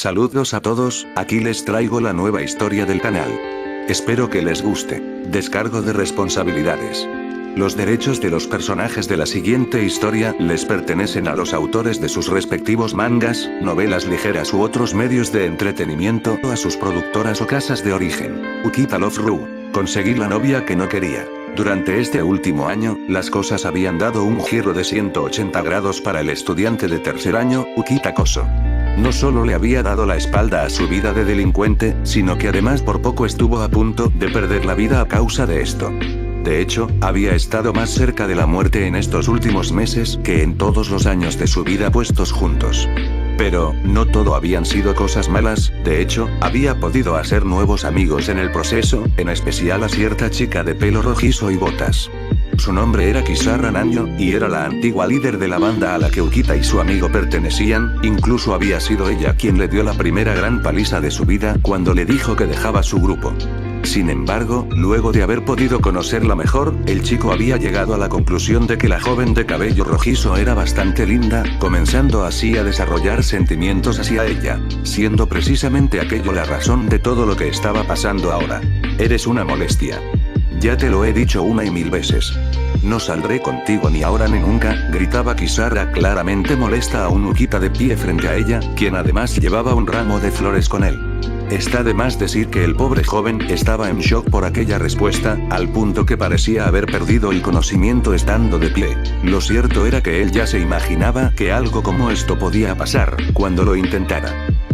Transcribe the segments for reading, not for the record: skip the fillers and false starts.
Saludos a todos, aquí les traigo la nueva historia del canal. Espero que les guste. Descargo de responsabilidades. Los derechos de los personajes de la siguiente historia les pertenecen a los autores de sus respectivos mangas, novelas ligeras u otros medios de entretenimiento o a sus productoras o casas de origen. Ukita Love Ru. Conseguí la novia que no quería. Durante este último año, las cosas habían dado un giro de 180 grados para el estudiante de tercer año, Ukita Koso. No solo le había dado la espalda a su vida de delincuente, sino que además por poco estuvo a punto de perder la vida a causa de esto. De hecho, había estado más cerca de la muerte en estos últimos meses que en todos los años de su vida puestos juntos. Pero, no todo habían sido cosas malas, de hecho, había podido hacer nuevos amigos en el proceso, en especial a cierta chica de pelo rojizo y botas. Su nombre era Kisara Nanyo, y era la antigua líder de la banda a la que Ukita y su amigo pertenecían, incluso había sido ella quien le dio la primera gran paliza de su vida cuando le dijo que dejaba su grupo. Sin embargo, luego de haber podido conocerla mejor, el chico había llegado a la conclusión de que la joven de cabello rojizo era bastante linda, comenzando así a desarrollar sentimientos hacia ella, siendo precisamente aquello la razón de todo lo que estaba pasando ahora. Eres una molestia. Ya te lo he dicho una y mil veces. No saldré contigo ni ahora ni nunca, gritaba Kisara claramente molesta a un Ukita de pie frente a ella, quien además llevaba un ramo de flores con él. Está de más decir que el pobre joven estaba en shock por aquella respuesta, al punto que parecía haber perdido el conocimiento estando de pie. Lo cierto era que él ya se imaginaba que algo como esto podía pasar, cuando lo intentara.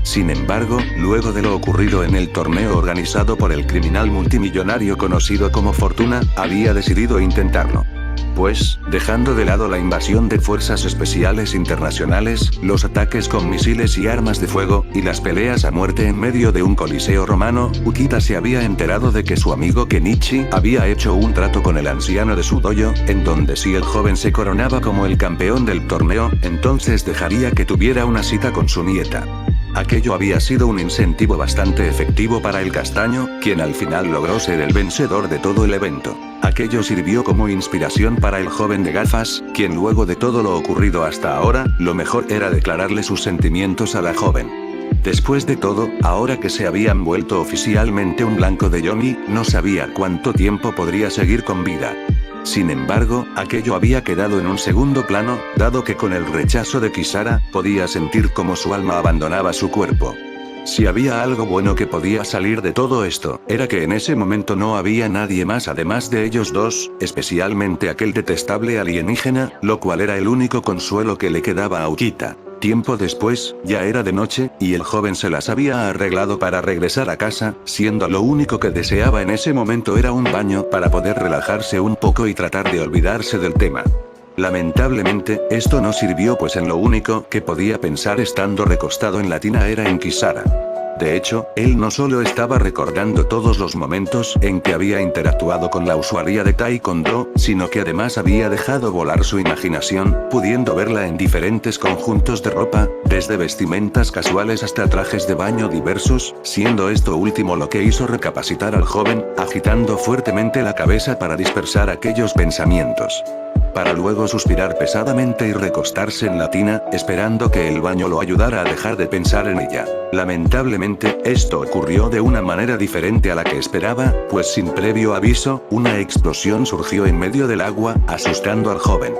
Sin embargo, luego de lo ocurrido en el torneo organizado por el criminal multimillonario conocido como Fortuna, había decidido intentarlo. Pues, dejando de lado la invasión de fuerzas especiales internacionales, los ataques con misiles y armas de fuego, y las peleas a muerte en medio de un coliseo romano, Ukita se había enterado de que su amigo Kenichi había hecho un trato con el anciano de su dojo, en donde si el joven se coronaba como el campeón del torneo, entonces dejaría que tuviera una cita con su nieta. Aquello había sido un incentivo bastante efectivo para el castaño, quien al final logró ser el vencedor de todo el evento. Aquello sirvió como inspiración para el joven de gafas, quien luego de todo lo ocurrido hasta ahora, lo mejor era declararle sus sentimientos a la joven. Después de todo, ahora que se habían vuelto oficialmente un blanco de Yomi, no sabía cuánto tiempo podría seguir con vida. Sin embargo, aquello había quedado en un segundo plano, dado que con el rechazo de Kisara, podía sentir como su alma abandonaba su cuerpo. Si había algo bueno que podía salir de todo esto, era que en ese momento no había nadie más además de ellos dos, especialmente aquel detestable alienígena, lo cual era el único consuelo que le quedaba a Ukita. Tiempo después, ya era de noche, y el joven se las había arreglado para regresar a casa, siendo lo único que deseaba en ese momento era un baño para poder relajarse un poco y tratar de olvidarse del tema. Lamentablemente, esto no sirvió pues en lo único que podía pensar estando recostado en la tina era en Kisara. De hecho, él no solo estaba recordando todos los momentos en que había interactuado con la usuaria de Taekwondo, sino que además había dejado volar su imaginación, pudiendo verla en diferentes conjuntos de ropa, desde vestimentas casuales hasta trajes de baño diversos, siendo esto último lo que hizo recapacitar al joven, agitando fuertemente la cabeza para dispersar aquellos pensamientos. Para luego suspirar pesadamente y recostarse en la tina, esperando que el baño lo ayudara a dejar de pensar en ella. Lamentablemente, esto ocurrió de una manera diferente a la que esperaba, pues sin previo aviso, una explosión surgió en medio del agua, asustando al joven.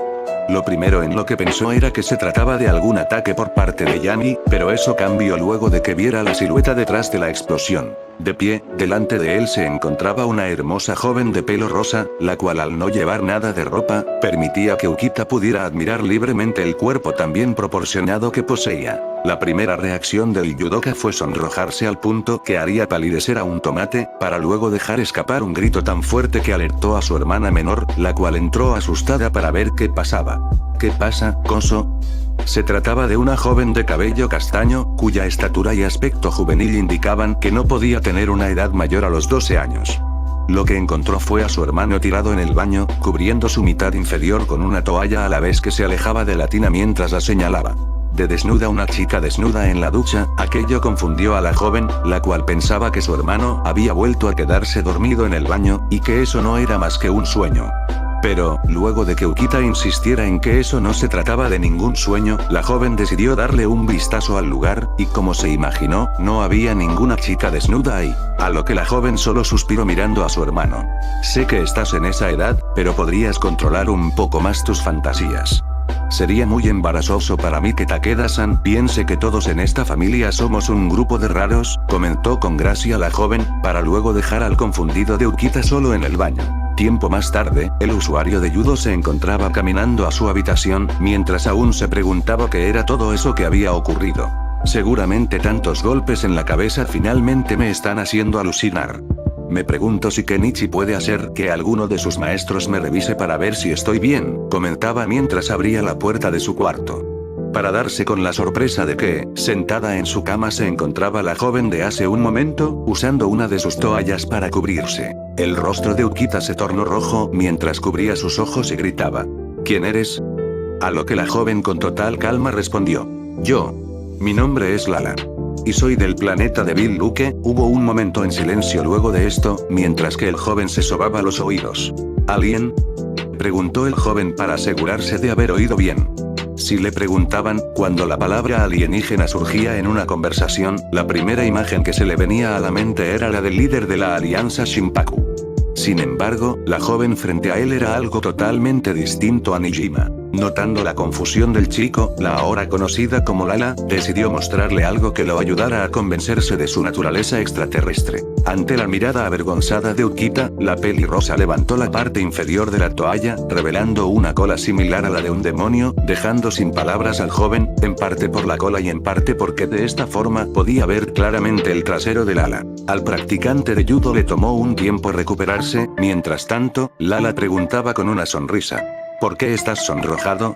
Lo primero en lo que pensó era que se trataba de algún ataque por parte de Yami, pero eso cambió luego de que viera la silueta detrás de la explosión. De pie, delante de él se encontraba una hermosa joven de pelo rosa, la cual al no llevar nada de ropa, permitía que Ukita pudiera admirar libremente el cuerpo tan bien proporcionado que poseía. La primera reacción del judoka fue sonrojarse al punto que haría palidecer a un tomate, para luego dejar escapar un grito tan fuerte que alertó a su hermana menor, la cual entró asustada para ver qué pasaba. ¿Qué pasa, Koso? Se trataba de una joven de cabello castaño, cuya estatura y aspecto juvenil indicaban que no podía tener una edad mayor a los 12 años. Lo que encontró fue a su hermano tirado en el baño, cubriendo su mitad inferior con una toalla a la vez que se alejaba de la tina mientras la señalaba. De desnuda una chica desnuda en la ducha, aquello confundió a la joven, la cual pensaba que su hermano había vuelto a quedarse dormido en el baño, y que eso no era más que un sueño. Pero, luego de que Ukita insistiera en que eso no se trataba de ningún sueño, la joven decidió darle un vistazo al lugar, y como se imaginó, no había ninguna chica desnuda ahí. A lo que la joven solo suspiró mirando a su hermano. Sé que estás en esa edad, pero podrías controlar un poco más tus fantasías. Sería muy embarazoso para mí que Takeda-san piense que todos en esta familia somos un grupo de raros, comentó con gracia la joven, para luego dejar al confundido de Ukita solo en el baño. Tiempo más tarde, el usuario de judo se encontraba caminando a su habitación, mientras aún se preguntaba qué era todo eso que había ocurrido. Seguramente tantos golpes en la cabeza finalmente me están haciendo alucinar. Me pregunto si Kenichi puede hacer que alguno de sus maestros me revise para ver si estoy bien, comentaba mientras abría la puerta de su cuarto. Para darse con la sorpresa de que, sentada en su cama se encontraba la joven de hace un momento, usando una de sus toallas para cubrirse. El rostro de Ukita se tornó rojo mientras cubría sus ojos y gritaba. ¿Quién eres? A lo que la joven con total calma respondió. Yo. Mi nombre es Lala. Y soy del planeta de Bill Luke. Hubo un momento en silencio luego de esto, mientras que el joven se sobaba los oídos. ¿Alien? Preguntó el joven para asegurarse de haber oído bien. Si le preguntaban, cuando la palabra alienígena surgía en una conversación, la primera imagen que se le venía a la mente era la del líder de la alianza Shinpaku. Sin embargo, la joven frente a él era algo totalmente distinto a Nijima. Notando la confusión del chico, la ahora conocida como Lala, decidió mostrarle algo que lo ayudara a convencerse de su naturaleza extraterrestre. Ante la mirada avergonzada de Ukita, la pelirrosa levantó la parte inferior de la toalla, revelando una cola similar a la de un demonio, dejando sin palabras al joven, en parte por la cola y en parte porque de esta forma podía ver claramente el trasero de Lala. Al practicante de judo le tomó un tiempo recuperarse, mientras tanto, Lala preguntaba con una sonrisa. ¿Por qué estás sonrojado?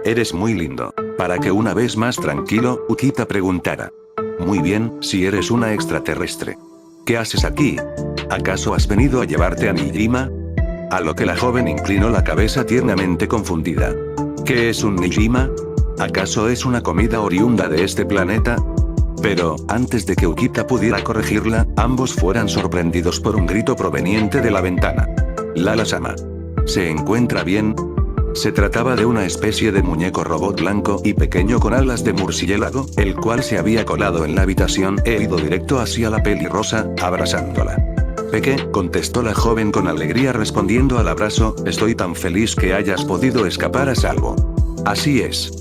Eres muy lindo. Para que una vez más tranquilo, Ukita preguntara. Muy bien, si eres una extraterrestre. ¿Qué haces aquí? ¿Acaso has venido a llevarte a Nijima? A lo que la joven inclinó la cabeza tiernamente confundida. ¿Qué es un Nijima? ¿Acaso es una comida oriunda de este planeta? Pero, antes de que Ukita pudiera corregirla, ambos fueran sorprendidos por un grito proveniente de la ventana. Lala-sama. ¿Se encuentra bien? Se trataba de una especie de muñeco robot blanco y pequeño con alas de murciélago, el cual se había colado en la habitación e ido directo hacia la pelirrosa, abrazándola. Peque, contestó la joven con alegría respondiendo al abrazo, estoy tan feliz que hayas podido escapar a salvo. Así es.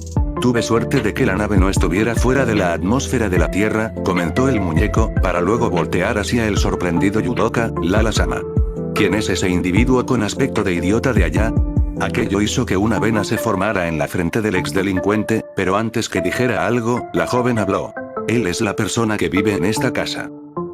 Tuve suerte de que la nave no estuviera fuera de la atmósfera de la Tierra, comentó el muñeco, para luego voltear hacia el sorprendido judoka, Lala-sama. ¿Quién es ese individuo con aspecto de idiota de allá? Aquello hizo que una vena se formara en la frente del ex delincuente, pero antes que dijera algo, la joven habló. Él es la persona que vive en esta casa.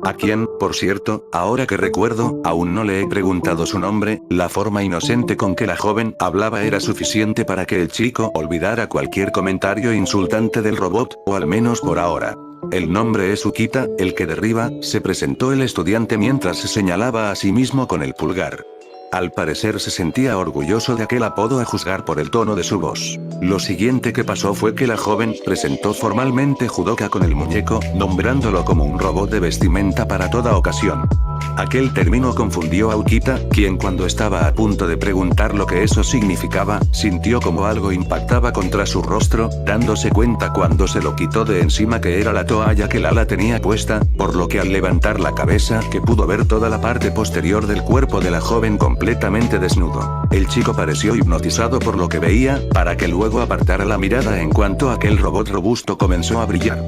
A quien, por cierto, ahora que recuerdo, aún no le he preguntado su nombre. La forma inocente con que la joven hablaba era suficiente para que el chico olvidara cualquier comentario insultante del robot, o al menos por ahora. El nombre es Ukita, el que derriba, se presentó el estudiante mientras se señalaba a sí mismo con el pulgar. Al parecer se sentía orgulloso de aquel apodo a juzgar por el tono de su voz. Lo siguiente que pasó fue que la joven presentó formalmente judoka con el muñeco, nombrándolo como un robot de vestimenta para toda ocasión. Aquel término confundió a Ukita, quien cuando estaba a punto de preguntar lo que eso significaba, sintió como algo impactaba contra su rostro, dándose cuenta cuando se lo quitó de encima que era la toalla que Lala tenía puesta, por lo que al levantar la cabeza que pudo ver toda la parte posterior del cuerpo de la joven completamente desnudo. El chico pareció hipnotizado por lo que veía, para que luego apartara la mirada en cuanto aquel robot robusto comenzó a brillar.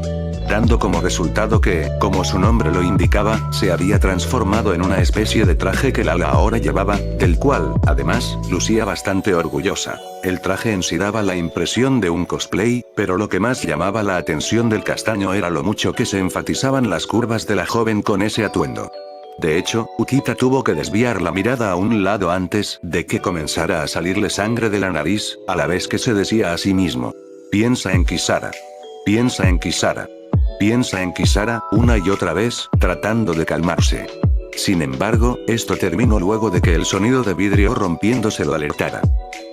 Dando como resultado que, como su nombre lo indicaba, se había transformado en una especie de traje que Lala ahora llevaba, del cual, además, lucía bastante orgullosa. El traje en sí daba la impresión de un cosplay, pero lo que más llamaba la atención del castaño era lo mucho que se enfatizaban las curvas de la joven con ese atuendo. De hecho, Ukita tuvo que desviar la mirada a un lado antes de que comenzara a salirle sangre de la nariz, a la vez que se decía a sí mismo. Piensa en Kisara. Piensa en Kisara. Piensa en Kisara, una y otra vez, tratando de calmarse. Sin embargo, esto terminó luego de que el sonido de vidrio rompiéndose lo alertara.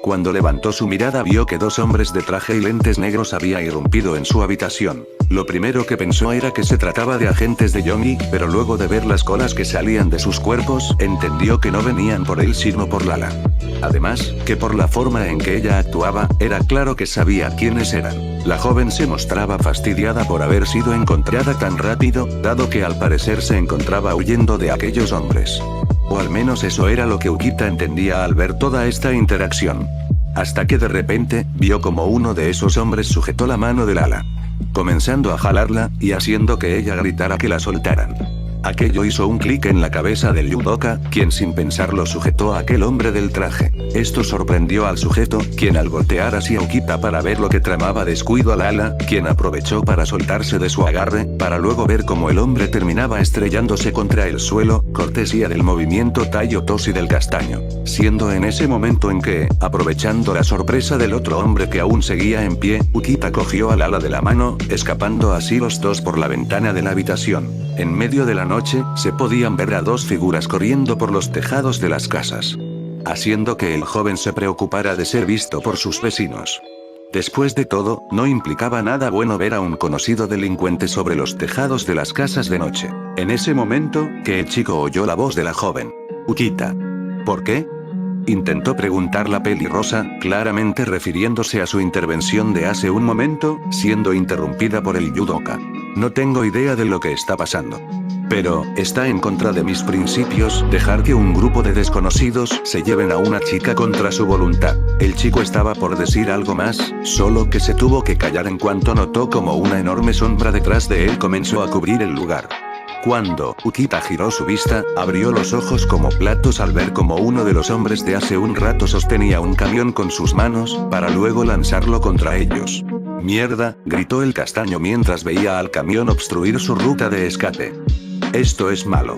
Cuando levantó su mirada vio que 2 hombres de traje y lentes negros había irrumpido en su habitación. Lo primero que pensó era que se trataba de agentes de Yomi, pero luego de ver las colas que salían de sus cuerpos, entendió que no venían por él sino por Lala. Además, que por la forma en que ella actuaba, era claro que sabía quiénes eran. La joven se mostraba fastidiada por haber sido encontrada tan rápido, dado que al parecer se encontraba huyendo de aquellos hombres. O al menos eso era lo que Ukita entendía al ver toda esta interacción. Hasta que de repente, vio como uno de esos hombres sujetó la mano de Lala, comenzando a jalarla, y haciendo que ella gritara que la soltaran. Aquello hizo un clic en la cabeza del judoka, quien sin pensarlo sujetó a aquel hombre del traje. Esto sorprendió al sujeto, quien al voltear hacia Ukita para ver lo que tramaba descuidó a Lala, quien aprovechó para soltarse de su agarre, para luego ver cómo el hombre terminaba estrellándose contra el suelo, cortesía del movimiento Taiyo Toshi del castaño. Siendo en ese momento en que, aprovechando la sorpresa del otro hombre que aún seguía en pie, Ukita cogió a Lala de la mano, escapando así los dos por la ventana de la habitación. En medio de la noche, se podían ver a 2 figuras corriendo por los tejados de las casas, haciendo que el joven se preocupara de ser visto por sus vecinos. Después de todo, no implicaba nada bueno ver a un conocido delincuente sobre los tejados de las casas de noche. En ese momento, que el chico oyó la voz de la joven. Ukita. ¿Por qué? Intentó preguntar la pelirrosa, claramente refiriéndose a su intervención de hace un momento, siendo interrumpida por el judoka. No tengo idea de lo que está pasando. Pero, está en contra de mis principios dejar que un grupo de desconocidos se lleven a una chica contra su voluntad. El chico estaba por decir algo más, solo que se tuvo que callar en cuanto notó como una enorme sombra detrás de él comenzó a cubrir el lugar. Cuando Ukita giró su vista, abrió los ojos como platos al ver como uno de los hombres de hace un rato sostenía un camión con sus manos, para luego lanzarlo contra ellos. «Mierda», gritó el castaño mientras veía al camión obstruir su ruta de escape. Esto es malo.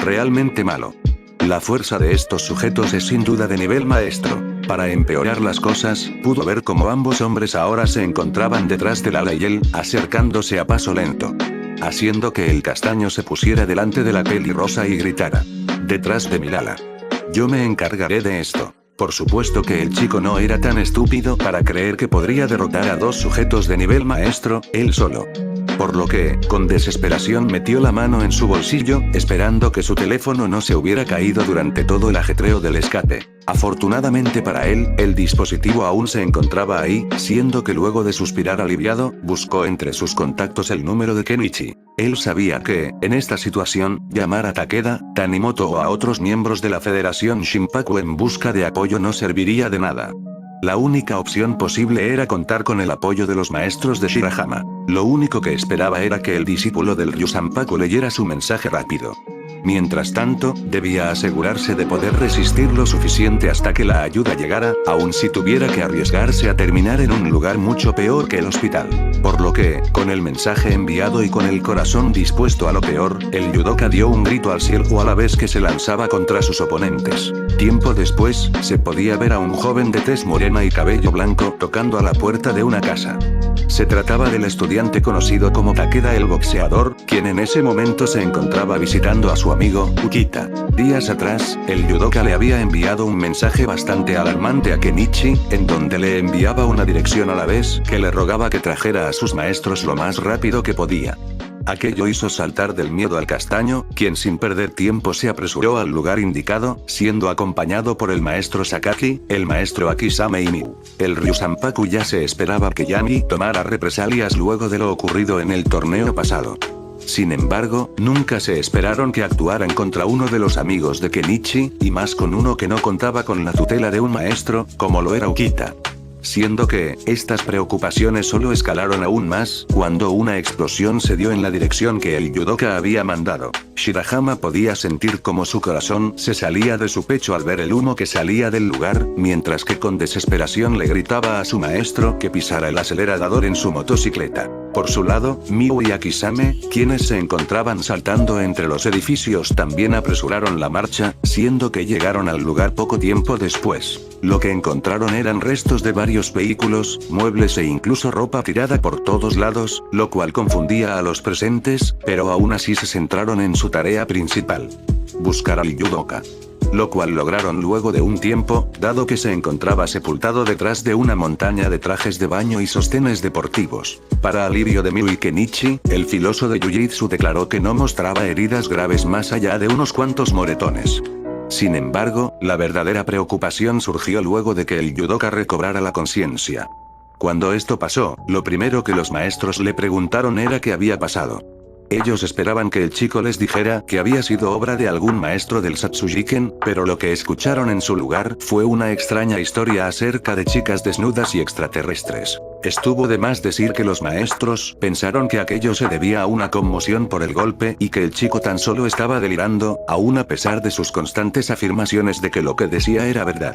Realmente malo. La fuerza de estos sujetos es sin duda de nivel maestro. Para empeorar las cosas, pudo ver cómo ambos hombres ahora se encontraban detrás de Lala y él, acercándose a paso lento, haciendo que el castaño se pusiera delante de la pelirrosa y gritara: «Detrás de mi Lala. Yo me encargaré de esto». Por supuesto que el chico no era tan estúpido para creer que podría derrotar a 2 sujetos de nivel maestro, él solo. Por lo que, con desesperación metió la mano en su bolsillo, esperando que su teléfono no se hubiera caído durante todo el ajetreo del escape. Afortunadamente para él, el dispositivo aún se encontraba ahí, siendo que luego de suspirar aliviado, buscó entre sus contactos el número de Kenichi. Él sabía que, en esta situación, llamar a Takeda, Tanimoto o a otros miembros de la Federación Shinpaku en busca de apoyo no serviría de nada. La única opción posible era contar con el apoyo de los maestros de Shirahama. Lo único que esperaba era que el discípulo del Ryusanpaku leyera su mensaje rápido. Mientras tanto, debía asegurarse de poder resistir lo suficiente hasta que la ayuda llegara, aun si tuviera que arriesgarse a terminar en un lugar mucho peor que el hospital. Por lo que, con el mensaje enviado y con el corazón dispuesto a lo peor, el judoka dio un grito al cielo a la vez que se lanzaba contra sus oponentes. Tiempo después, se podía ver a un joven de tez morena y cabello blanco tocando a la puerta de una casa. Se trataba del estudiante conocido como Takeda el boxeador, quien en ese momento se encontraba visitando a su amigo, Ukita. Días atrás, el judoka le había enviado un mensaje bastante alarmante a Kenichi, en donde le enviaba una dirección a la vez que le rogaba que trajera a sus maestros lo más rápido que podía. Aquello hizo saltar del miedo al castaño, quien sin perder tiempo se apresuró al lugar indicado, siendo acompañado por el maestro Sakaki, el maestro Akisame y Miu. El Ryusanpaku ya se esperaba que Yami tomara represalias luego de lo ocurrido en el torneo pasado. Sin embargo, nunca se esperaron que actuaran contra uno de los amigos de Kenichi, y más con uno que no contaba con la tutela de un maestro, como lo era Ukita. Siendo que, estas preocupaciones solo escalaron aún más, cuando una explosión se dio en la dirección que el judoka había mandado. Shirahama podía sentir como su corazón se salía de su pecho al ver el humo que salía del lugar, mientras que con desesperación le gritaba a su maestro que pisara el acelerador en su motocicleta. Por su lado, Miu y Akisame, quienes se encontraban saltando entre los edificios también apresuraron la marcha, siendo que llegaron al lugar poco tiempo después. lo que encontraron eran restos de varios vehículos, muebles e incluso ropa tirada por todos lados, lo cual confundía a los presentes, pero aún así se centraron en su tarea principal: buscar al judoka. Lo cual lograron luego de un tiempo, dado que se encontraba sepultado detrás de una montaña de trajes de baño y sostenes deportivos. Para alivio de Miui Kenichi, el filoso de Jiu-Jitsu declaró que no mostraba heridas graves más allá de unos cuantos moretones. Sin embargo, la verdadera preocupación surgió luego de que el judoka recobrara la conciencia. Cuando esto pasó, lo primero que los maestros le preguntaron era qué había pasado. Ellos esperaban que el chico les dijera que había sido obra de algún maestro del Satsujiken, pero lo que escucharon en su lugar fue una extraña historia acerca de chicas desnudas y extraterrestres. Estuvo de más decir que los maestros pensaron que aquello se debía a una conmoción por el golpe y que el chico tan solo estaba delirando, aún a pesar de sus constantes afirmaciones de que lo que decía era verdad.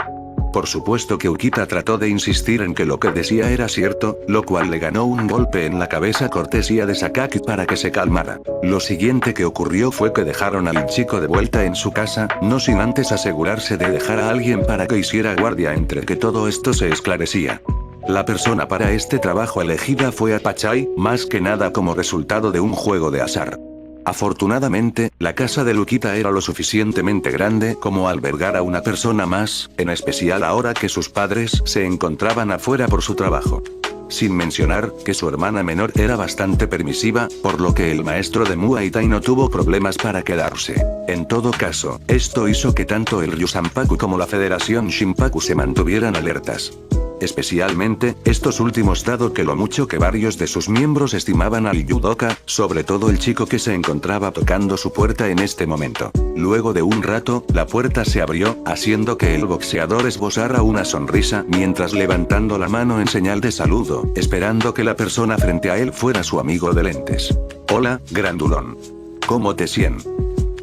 Por supuesto que Ukita trató de insistir en que lo que decía era cierto, lo cual le ganó un golpe en la cabeza cortesía de Sakaki para que se calmara. Lo siguiente que ocurrió fue que dejaron al chico de vuelta en su casa, no sin antes asegurarse de dejar a alguien para que hiciera guardia entre que todo esto se esclarecía. La persona para este trabajo elegida fue Apachai, más que nada como resultado de un juego de azar. Afortunadamente, la casa de Ukita era lo suficientemente grande como albergar a una persona más, en especial ahora que sus padres se encontraban afuera por su trabajo. Sin mencionar que su hermana menor era bastante permisiva, por lo que el maestro de Muay Thai no tuvo problemas para quedarse. En todo caso, esto hizo que tanto el Ryusanpaku como la Federación Shinpaku se mantuvieran alertas. Especialmente, estos últimos dado que lo mucho que varios de sus miembros estimaban al judoka, sobre todo el chico que se encontraba tocando su puerta en este momento. Luego de un rato, la puerta se abrió, haciendo que el boxeador esbozara una sonrisa mientras levantando la mano en señal de saludo, esperando que la persona frente a él fuera su amigo de lentes. Hola, grandulón. ¿Cómo te sientes?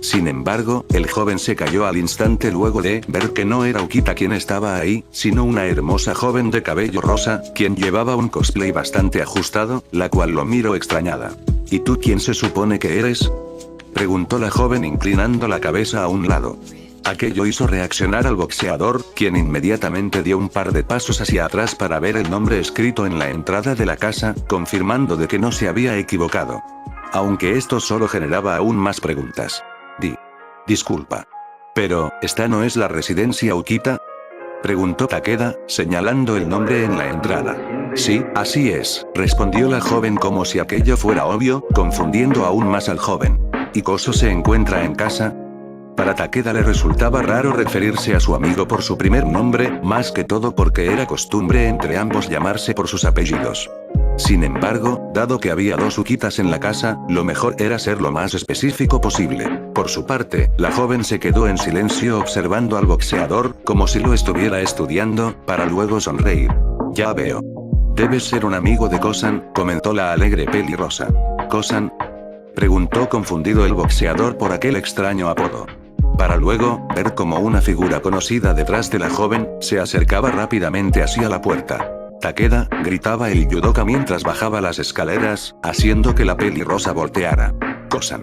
Sin embargo, el joven se cayó al instante luego de ver que no era Ukita quien estaba ahí, sino una hermosa joven de cabello rosa, quien llevaba un cosplay bastante ajustado, la cual lo miró extrañada. ¿Y tú quién se supone que eres?, preguntó la joven inclinando la cabeza a un lado. Aquello hizo reaccionar al boxeador, quien inmediatamente dio un par de pasos hacia atrás para ver el nombre escrito en la entrada de la casa, confirmando de que no se había equivocado. Aunque esto solo generaba aún más preguntas. Disculpa. Pero, ¿esta no es la residencia Ukita?, preguntó Takeda, señalando el nombre en la entrada. Sí, así es, respondió la joven como si aquello fuera obvio, confundiendo aún más al joven. ¿Y Koso se encuentra en casa? Para Takeda le resultaba raro referirse a su amigo por su primer nombre, más que todo porque era costumbre entre ambos llamarse por sus apellidos. Sin embargo, dado que había dos Ukitas en la casa, lo mejor era ser lo más específico posible. Por su parte, la joven se quedó en silencio observando al boxeador, como si lo estuviera estudiando, para luego sonreír. Ya veo. Debes ser un amigo de Kosan, comentó la alegre pelirrosa. ¿Kosan?, preguntó confundido el boxeador por aquel extraño apodo. Para luego, ver como una figura conocida detrás de la joven, se acercaba rápidamente hacia la puerta. Takeda, gritaba el judoka mientras bajaba las escaleras, haciendo que la pelirrosa volteara. Kosan.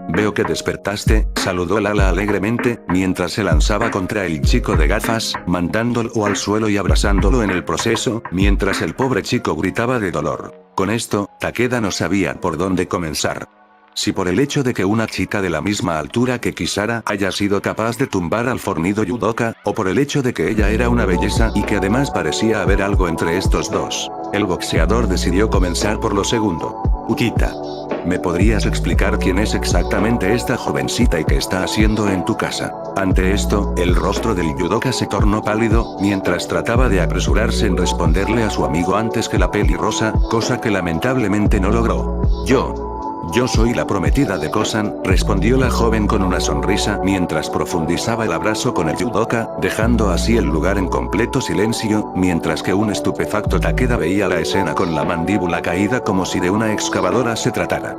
Veo que despertaste, saludó Lala alegremente, mientras se lanzaba contra el chico de gafas, mandándolo al suelo y abrazándolo en el proceso, mientras el pobre chico gritaba de dolor. Con esto, Takeda no sabía por dónde comenzar. Si por el hecho de que una chica de la misma altura que Kisara haya sido capaz de tumbar al fornido judoka, o por el hecho de que ella era una belleza y que además parecía haber algo entre estos dos. El boxeador decidió comenzar por lo segundo. Ukita. ¿Me podrías explicar quién es exactamente esta jovencita y qué está haciendo en tu casa? Ante esto, el rostro del judoka se tornó pálido, mientras trataba de apresurarse en responderle a su amigo antes que la pelirrosa, cosa que lamentablemente no logró. Yo soy la prometida de Kosan, respondió la joven con una sonrisa mientras profundizaba el abrazo con el judoka, dejando así el lugar en completo silencio, mientras que un estupefacto Takeda veía la escena con la mandíbula caída como si de una excavadora se tratara.